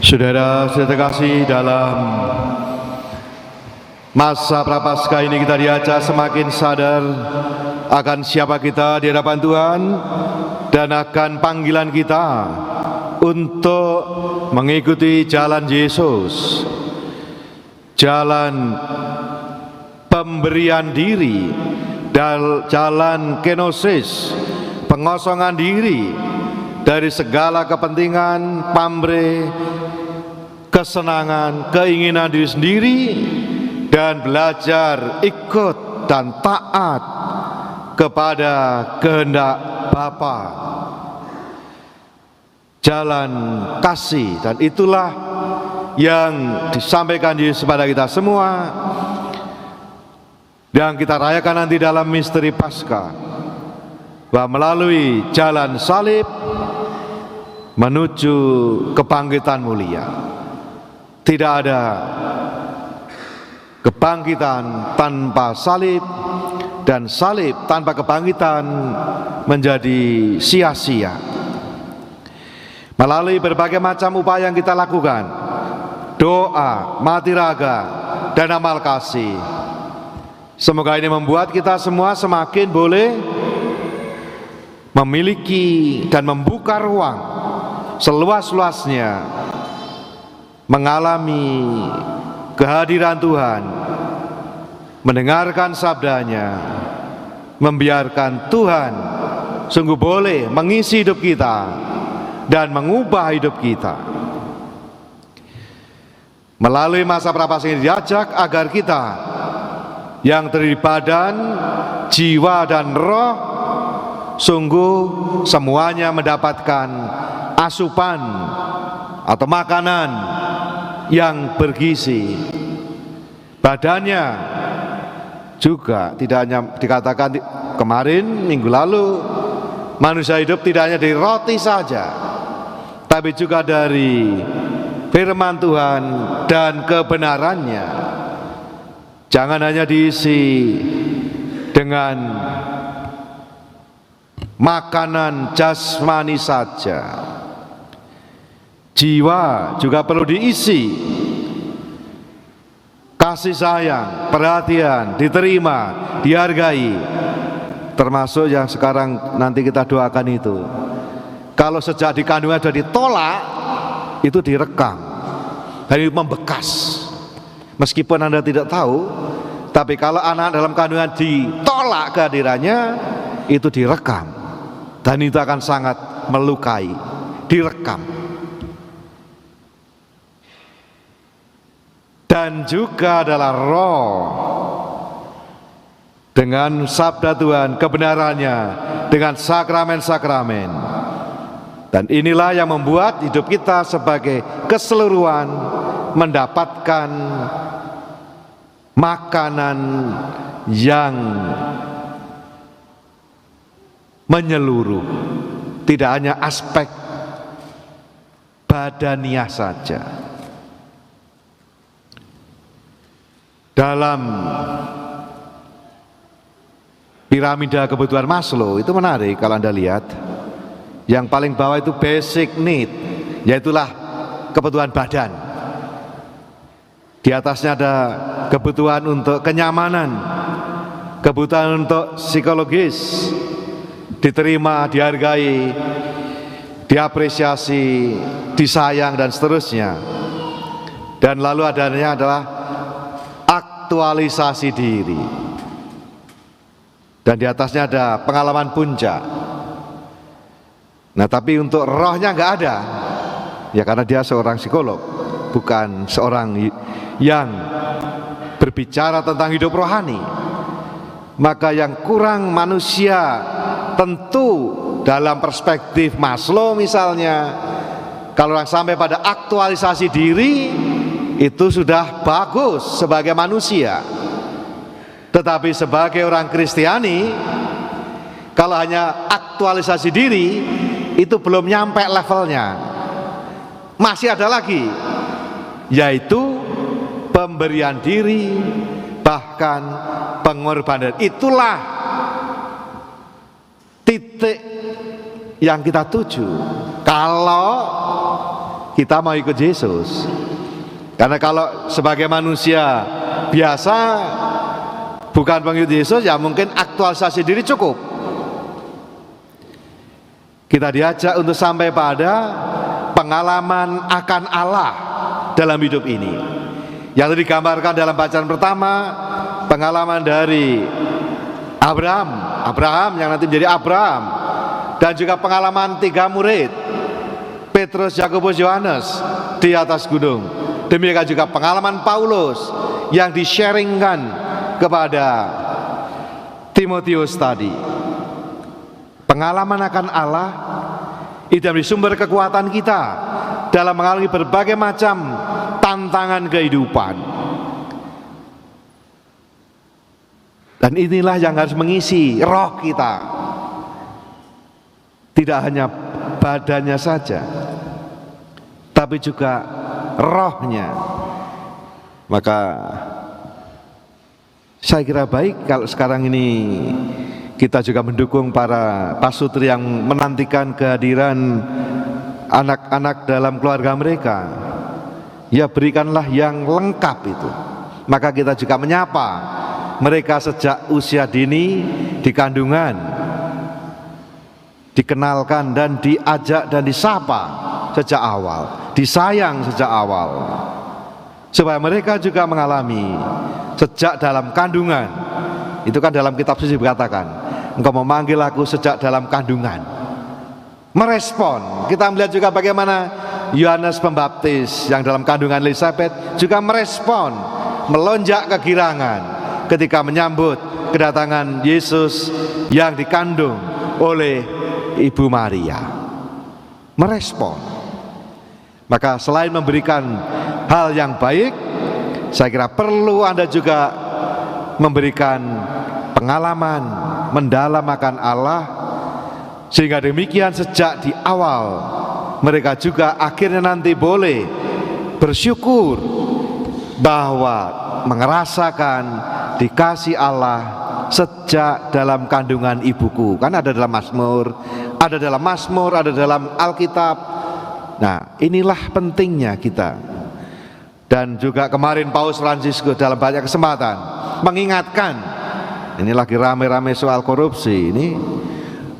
Saudara-saudara terkasih, dalam masa Prapaskah ini kita diajak semakin sadar akan siapa kita di hadapan Tuhan dan akan panggilan kita untuk mengikuti jalan Yesus, jalan pemberian diri dan jalan kenosis, pengosongan diri dari segala kepentingan, pamrih, kesenangan, keinginan diri sendiri, dan belajar ikut dan taat kepada kehendak Bapa. Jalan kasih, dan itulah yang disampaikan Yesus kepada kita semua yang kita rayakan nanti dalam misteri Paskah, bahwa melalui jalan salib menuju kebangkitan mulia. Tidak ada kebangkitan tanpa salib, dan salib tanpa kebangkitan menjadi sia-sia. Melalui berbagai macam upaya yang kita lakukan, doa, mati raga, dan amal kasih, semoga ini membuat kita semua semakin boleh memiliki dan membuka ruang seluas-luasnya mengalami kehadiran Tuhan, mendengarkan sabdanya, membiarkan Tuhan sungguh boleh mengisi hidup kita dan mengubah hidup kita. Melalui masa Prapaskah ini diajak agar kita yang terdiri badan, jiwa, dan roh sungguh semuanya mendapatkan asupan atau makanan yang bergizi. Badannya juga tidak hanya dikatakan kemarin minggu lalu, manusia hidup tidak hanya dari roti saja, tapi juga dari firman Tuhan dan kebenarannya. Jangan hanya diisi dengan makanan jasmani saja, jiwa juga perlu diisi kasih sayang, perhatian, diterima, dihargai, termasuk yang sekarang nanti kita doakan itu. Kalau sejak di kandungan sudah ditolak, itu direkam dan itu membekas. Meskipun Anda tidak tahu, tapi kalau anak dalam kandungan ditolak kehadirannya, itu direkam, dan itu akan sangat melukai. Direkam. Dan juga adalah roh dengan sabda Tuhan, kebenarannya, dengan sakramen-sakramen. Dan inilah yang membuat hidup kita sebagai keseluruhan mendapatkan makanan yang menyeluruh, tidak hanya aspek badaniah saja. Dalam piramida kebutuhan Maslow itu menarik kalau Anda lihat. Yang paling bawah itu basic need, yaitulah kebutuhan badan. Di atasnya ada kebutuhan untuk kenyamanan, kebutuhan untuk psikologis, diterima, dihargai, diapresiasi, disayang, dan seterusnya. Dan lalu adanya adalah aktualisasi diri. Dan di atasnya ada pengalaman puncak. Nah, tapi untuk rohnya nggak ada, ya karena dia seorang psikolog, bukan seorang yang berbicara tentang hidup rohani. Maka yang kurang manusia tentu dalam perspektif Maslow misalnya, kalau orang sampai pada aktualisasi diri, itu sudah bagus sebagai manusia. Tetapi sebagai orang Kristiani, kalau hanya aktualisasi diri, itu belum nyampe levelnya. Masih ada lagi, yaitu pemberian diri, bahkan pengorbanan. Itulah titik yang kita tuju. Kalau kita mau ikut Yesus. Karena kalau sebagai manusia biasa bukan pengikut Yesus, ya mungkin aktualisasi diri cukup. Kita diajak untuk sampai pada pengalaman akan Allah dalam hidup ini. Yang digambarkan dalam bacaan pertama, pengalaman dari Abraham yang nanti menjadi Abraham, dan juga pengalaman 3 murid, Petrus, Yakobus, Yohanes di atas gunung. Demikian juga pengalaman Paulus yang di-sharingkan kepada Timotius tadi. Pengalaman akan Allah itu menjadi sumber kekuatan kita dalam mengalami berbagai macam tantangan kehidupan. Dan inilah yang harus mengisi roh kita, tidak hanya badannya saja, tapi juga rohnya. Maka saya kira baik kalau sekarang ini kita juga mendukung para pasutri yang menantikan kehadiran anak-anak dalam keluarga mereka. Ya, berikanlah yang lengkap itu. Maka kita juga menyapa mereka sejak usia dini di kandungan, dikenalkan dan diajak dan disapa sejak awal, disayang sejak awal, supaya mereka juga mengalami sejak dalam kandungan. Itu kan dalam kitab suci berkatakan, engkau memanggil aku sejak dalam kandungan. Merespon, kita melihat juga bagaimana Yohanes Pembaptis yang dalam kandungan Elizabeth juga merespon, melonjak kegirangan ketika menyambut kedatangan Yesus yang dikandung oleh Ibu Maria. Merespon. Maka selain memberikan hal yang baik, saya kira perlu Anda juga memberikan pengalaman mendalam akan Allah, sehingga demikian sejak di awal mereka juga akhirnya nanti boleh bersyukur bahwa merasakan dikasih Allah sejak dalam kandungan ibuku. Kan ada dalam Mazmur, ada dalam Alkitab. Nah, inilah pentingnya kita. Dan juga kemarin Paus Fransiskus dalam banyak kesempatan mengingatkan, ini lagi rame-rame soal korupsi ini,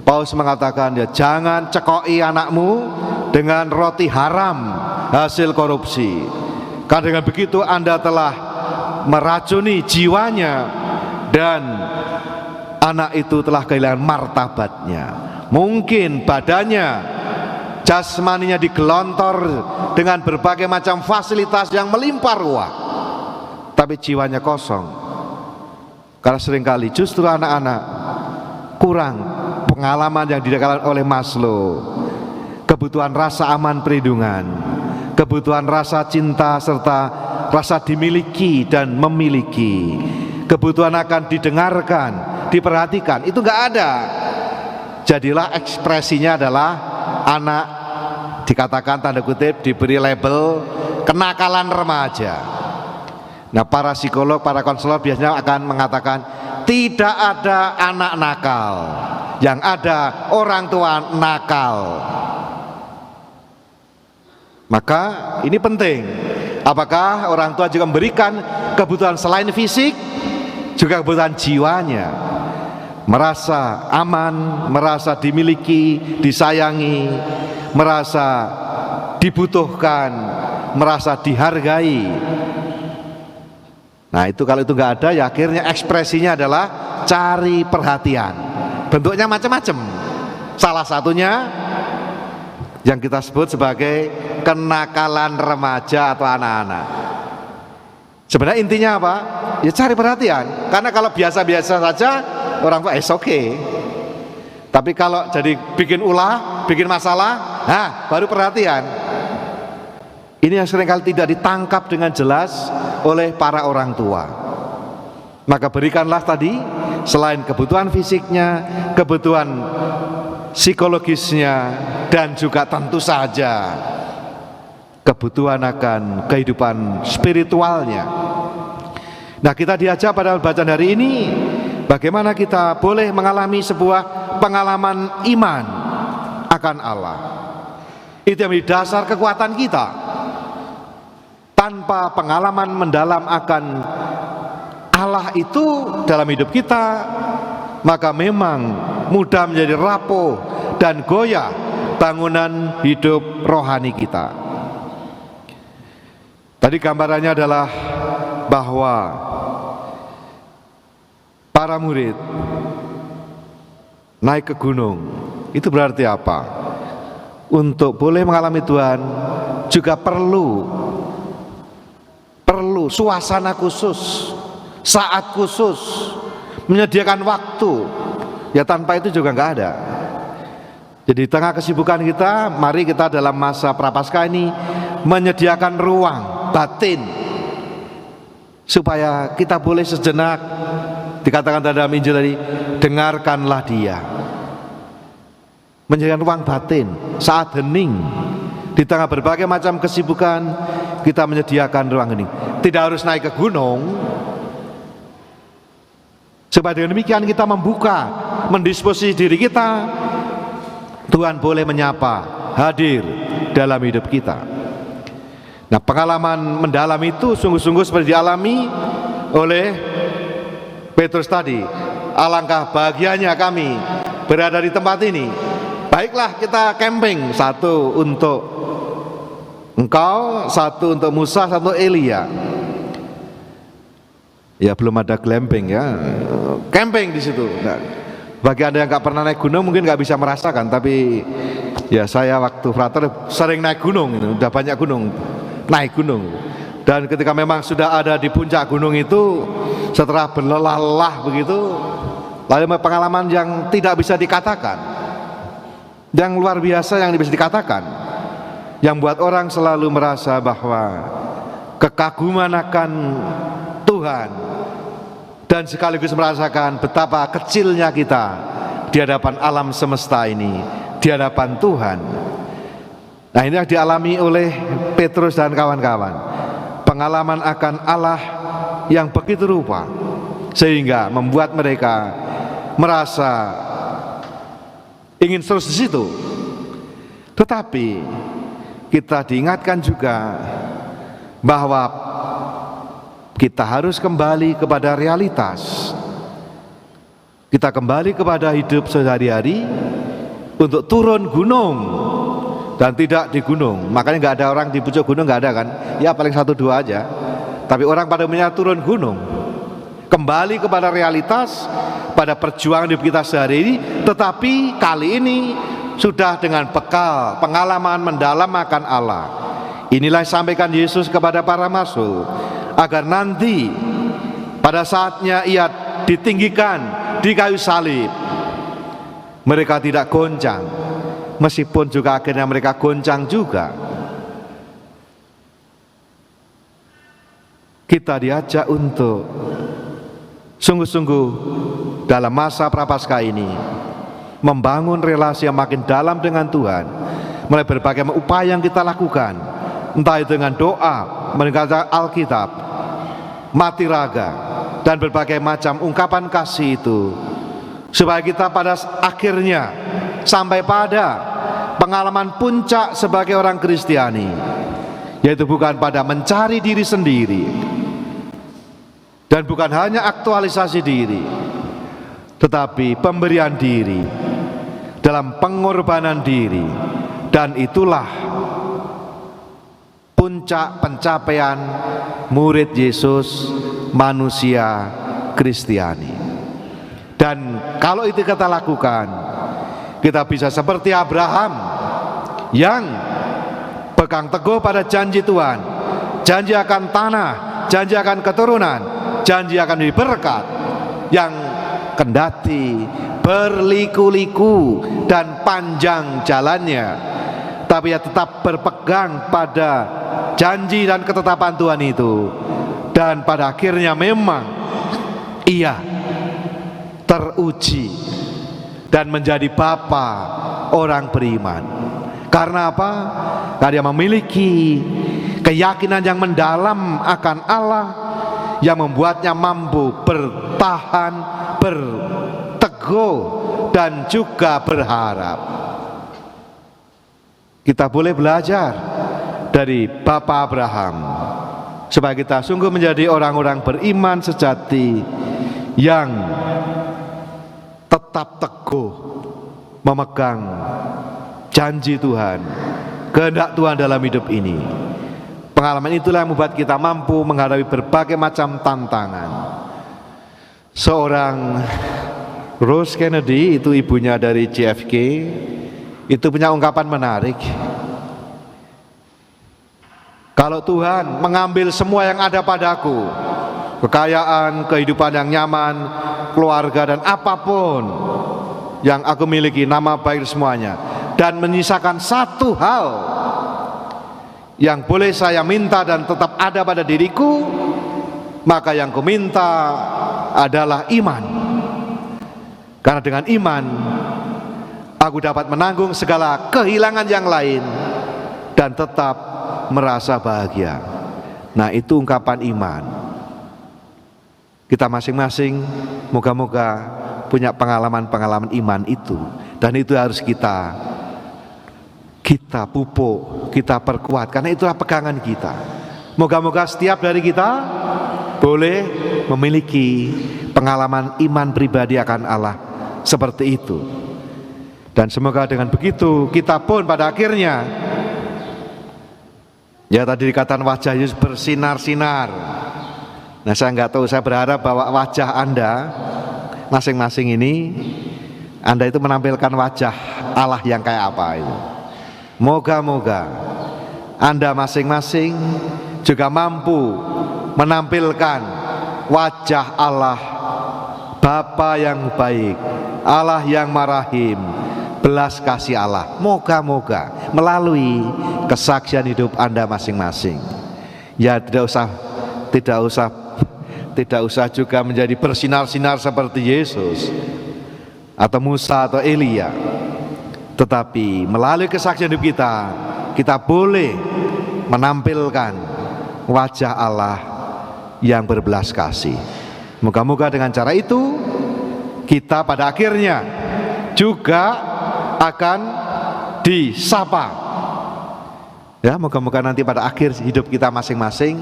Paus mengatakan, ya jangan cekoki anakmu dengan roti haram hasil korupsi, karena dengan begitu Anda telah meracuni jiwanya dan anak itu telah kehilangan martabatnya. Mungkin badannya, jasmaninya digelontor dengan berbagai macam fasilitas yang melimpah ruah, tapi jiwanya kosong. Karena seringkali justru anak-anak kurang pengalaman yang didapatkan oleh Maslow, kebutuhan rasa aman perlindungan, kebutuhan rasa cinta serta rasa dimiliki dan memiliki, kebutuhan akan didengarkan, diperhatikan, itu enggak ada. Jadilah ekspresinya adalah anak dikatakan tanda kutip diberi label kenakalan remaja. Nah, para psikolog, para konselor biasanya akan mengatakan tidak ada anak nakal, yang ada orang tua nakal. Maka ini penting, apakah orang tua juga memberikan kebutuhan selain fisik, juga kebutuhan jiwanya, merasa aman, merasa dimiliki, disayangi, merasa dibutuhkan, merasa dihargai. Nah, itu kalau itu nggak ada, ya akhirnya ekspresinya adalah cari perhatian. Bentuknya macam-macam. Salah satunya yang kita sebut sebagai kenakalan remaja atau anak-anak. Sebenarnya intinya apa? Ya cari perhatian. Karena kalau biasa-biasa saja orang tua okay. Tapi kalau jadi bikin ulah, bikin masalah, nah baru perhatian. Ini yang seringkali tidak ditangkap dengan jelas oleh para orang tua. Maka berikanlah tadi selain kebutuhan fisiknya, kebutuhan psikologisnya, dan juga tentu saja kebutuhan akan kehidupan spiritualnya. Nah, kita diajak pada bacaan hari ini bagaimana kita boleh mengalami sebuah pengalaman iman akan Allah. Itu yang menjadi dasar kekuatan kita. Tanpa pengalaman mendalam akan Allah itu dalam hidup kita, maka memang mudah menjadi rapuh dan goyah bangunan hidup rohani kita. Tadi gambarannya adalah bahwa para murid naik ke gunung. Itu berarti apa? Untuk boleh mengalami Tuhan juga perlu suasana khusus, saat khusus, menyediakan waktu. Ya tanpa itu juga nggak ada. Jadi di tengah kesibukan kita, mari kita dalam masa Prapaskah ini menyediakan ruang batin supaya kita boleh sejenak, dikatakan dalam Injil tadi, dengarkanlah Dia. Menyediakan ruang batin, saat hening. Di tengah berbagai macam kesibukan, kita menyediakan ruang hening. Tidak harus naik ke gunung. Supaya dengan demikian kita membuka, mendisposisi diri kita, Tuhan boleh menyapa, hadir dalam hidup kita. Nah, pengalaman mendalam itu sungguh-sungguh seperti dialami oleh Petrus tadi. Alangkah bahagianya kami berada di tempat ini. Baiklah kita camping, satu untuk engkau, satu untuk Musa, satu Elia. Ya belum ada glamping ya, camping di situ. Nah, bagi Anda yang nggak pernah naik gunung mungkin nggak bisa merasakan, tapi ya saya waktu frater sering naik gunung, udah banyak gunung, naik gunung. Dan ketika memang sudah ada di puncak gunung itu, setelah berlelah-lelah begitu, lalu pengalaman yang tidak bisa dikatakan, yang luar biasa yang bisa dikatakan, yang buat orang selalu merasa bahwa kekaguman akan Tuhan dan sekaligus merasakan betapa kecilnya kita di hadapan alam semesta ini, di hadapan Tuhan. Nah, ini yang dialami oleh Petrus dan kawan-kawan, pengalaman akan Allah yang begitu rupa sehingga membuat mereka merasa ingin terus di situ. Tetapi kita diingatkan juga bahwa kita harus kembali kepada realitas. Kita kembali kepada hidup sehari-hari untuk turun gunung dan tidak di gunung. Makanya nggak ada orang di puncak gunung, nggak ada kan? Ya paling 1-2 aja. Tapi orang pada umumnya turun gunung. Kembali kepada realitas, pada perjuangan hidup kita sehari ini. Tetapi kali ini sudah dengan bekal pengalaman mendalam akan Allah. Inilah yang disampaikan Yesus kepada para rasul, agar nanti pada saatnya Ia ditinggikan di kayu salib, mereka tidak goncang, meskipun juga akhirnya mereka goncang juga. Kita diajak untuk sungguh-sungguh dalam masa Prapaskah ini membangun relasi yang makin dalam dengan Tuhan, mulai berbagai upaya yang kita lakukan, entah itu dengan doa, membaca Alkitab, mati raga, dan berbagai macam ungkapan kasih itu, supaya kita pada akhirnya sampai pada pengalaman puncak sebagai orang Kristiani, yaitu bukan pada mencari diri sendiri dan bukan hanya aktualisasi diri, tetapi pemberian diri dalam pengorbanan diri. Dan itulah puncak pencapaian murid Yesus, manusia Kristiani. Dan kalau itu kita lakukan, kita bisa seperti Abraham yang pegang teguh pada janji Tuhan, janji akan tanah, janji akan keturunan, janji akan berkat, yang kendati berliku-liku dan panjang jalannya, tapi ia tetap berpegang pada janji dan ketetapan Tuhan itu. Dan pada akhirnya memang ia teruji dan menjadi bapa orang beriman. Karena apa? Karena dia memiliki keyakinan yang mendalam akan Allah, yang membuatnya mampu bertahan, berteguh, dan juga berharap. Kita boleh belajar dari Bapak Abraham supaya kita sungguh menjadi orang-orang beriman sejati yang tetap teguh memegang janji Tuhan, kehendak Tuhan dalam hidup ini. Pengalaman itulah yang membuat kita mampu menghadapi berbagai macam tantangan. Seorang Rose Kennedy, itu ibunya dari JFK, itu punya ungkapan menarik. Kalau Tuhan mengambil semua yang ada padaku, kekayaan, kehidupan yang nyaman, keluarga dan apapun yang aku miliki, nama baik semuanya, dan menyisakan satu hal yang boleh saya minta dan tetap ada pada diriku, maka yang ku minta adalah iman. Karena dengan iman aku dapat menanggung segala kehilangan yang lain dan tetap merasa bahagia. Nah, itu ungkapan iman. Kita masing-masing moga-moga punya pengalaman-pengalaman iman itu, dan itu harus kita pupuk, kita perkuat, karena itulah pegangan kita. Moga-moga setiap dari kita boleh memiliki pengalaman iman pribadi akan Allah seperti itu. Dan semoga dengan begitu kita pun pada akhirnya, ya tadi dikatakan wajah Yesus bersinar-sinar. Nah, saya nggak tahu, saya berharap bahwa wajah Anda masing-masing ini, Anda itu menampilkan wajah Allah yang kayak apa itu. Moga-moga Anda masing-masing juga mampu menampilkan wajah Allah, Bapa yang baik, Allah yang marahim, belas kasih Allah. Moga-moga melalui kesaksian hidup Anda masing-masing. Ya, tidak usah juga menjadi bersinar-sinar seperti Yesus atau Musa atau Elia, tetapi melalui kesaksian hidup kita boleh menampilkan wajah Allah yang berbelas kasih. Moga-moga dengan cara itu kita pada akhirnya juga akan disapa. Ya, moga-moga nanti pada akhir hidup kita masing-masing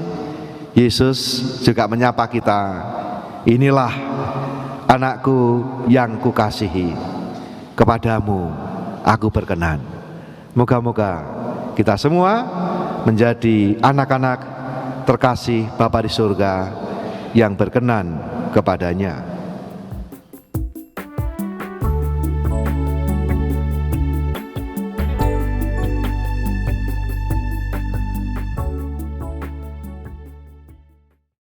Yesus juga menyapa kita, inilah anakku yang kukasihi, kepadamu aku berkenan. Moga-moga kita semua menjadi anak-anak terkasih Bapa di surga yang berkenan kepadanya.